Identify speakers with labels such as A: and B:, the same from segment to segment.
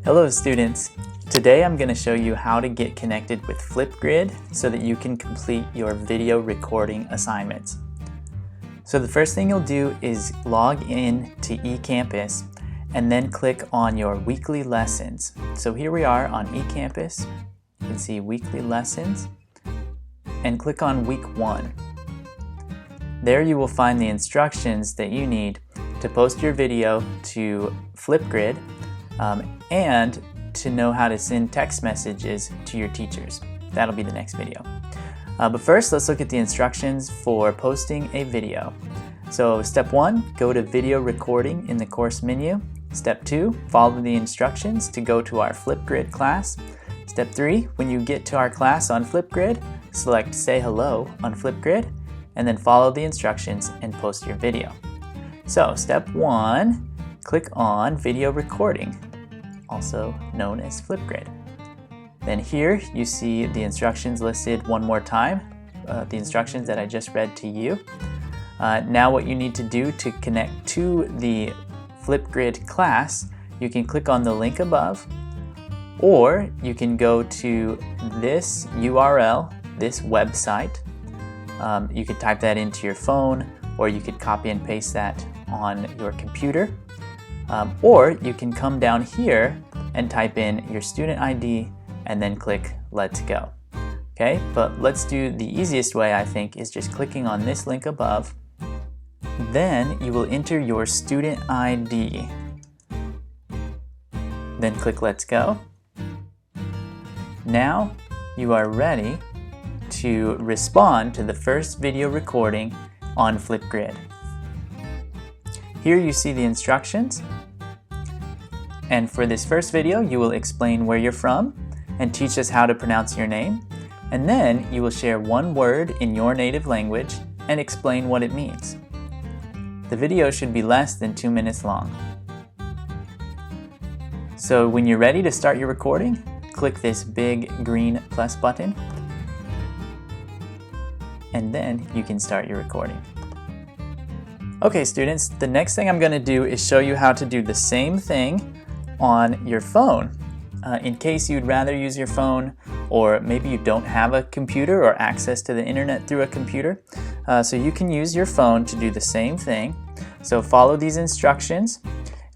A: Hello students! Today I'm going to show you how to get connected with Flipgrid so that you can complete your video recording assignments. So the first thing you'll do is log in to eCampus and then click on your weekly lessons. So here we are on eCampus. You can see weekly lessons and click on week 1. There you will find the instructions that you need to post your video to Flipgrid and to know how to send text messages to your teachers. That'll be the next video. But first, let's look at the instructions for posting a video. So step 1, go to video recording in the course menu. Step 2, follow the instructions to go to our Flipgrid class. Step 3, when you get to our class on Flipgrid, select say hello on Flipgrid and then follow the instructions and post your video. So step 1, click on video recording, also known as Flipgrid. Then here you see the instructions listed one more time, the instructions that I just read to you. Now what you need to do to connect to the Flipgrid class, you can click on the link above, or you can go to this URL, this website. You could type that into your phone, or you could copy and paste that on your computer. Or you can come down here and type in your student ID and then click Let's Go. Okay, but let's do the easiest way, I think, is just clicking on this link above. Then you will enter your student ID. Then click Let's Go. Now you are ready to respond to the first video recording on Flipgrid. Here you see the instructions, and for this first video you will explain where you're from and teach us how to pronounce your name, and then you will share one word in your native language and explain what it means. The video should be less than 2 minutes long. So when you're ready to start your recording, click this big green plus button and then you can start your recording. Okay students, the next thing I'm going to do is show you how to do the same thing on your phone. In case you'd rather use your phone, or maybe you don't have a computer or access to the internet through a computer, so you can use your phone to do the same thing. So follow these instructions.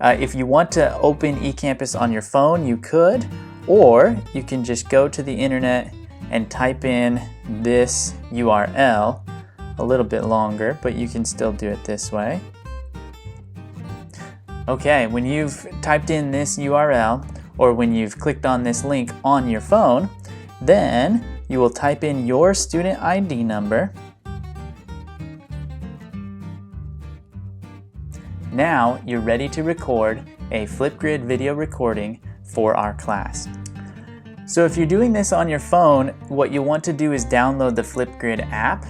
A: If you want to open eCampus on your phone, you could, or you can just go to the internet and type in this URL. A little bit longer, but you can still do it this way. Okay, when you've typed in this URL, or when you've clicked on this link on your phone, then you will type in your student ID number. Now you're ready to record a Flipgrid video recording for our class. So if you're doing this on your phone, what you want to do is download the Flipgrid app.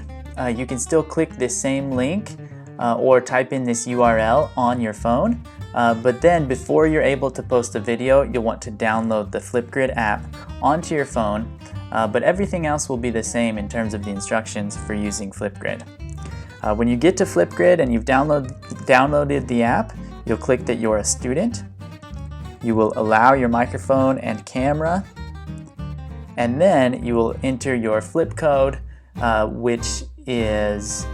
A: You can still click this same link or type in this URL on your phone, but then before you're able to post a video, you'll want to download the Flipgrid app onto your phone, but everything else will be the same in terms of the instructions for using Flipgrid. When you get to Flipgrid and you've downloaded the app, you'll click that you're a student. You will allow your microphone and camera, and then you will enter your flip code, which is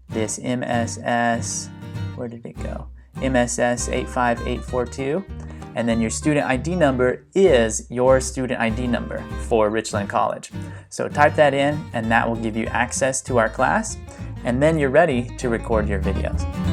A: this MSS, where did it go? MSS 85842, and then your student ID number is your student ID number for Richland College. So type that in and that will give you access to our class, and then you're ready to record your videos.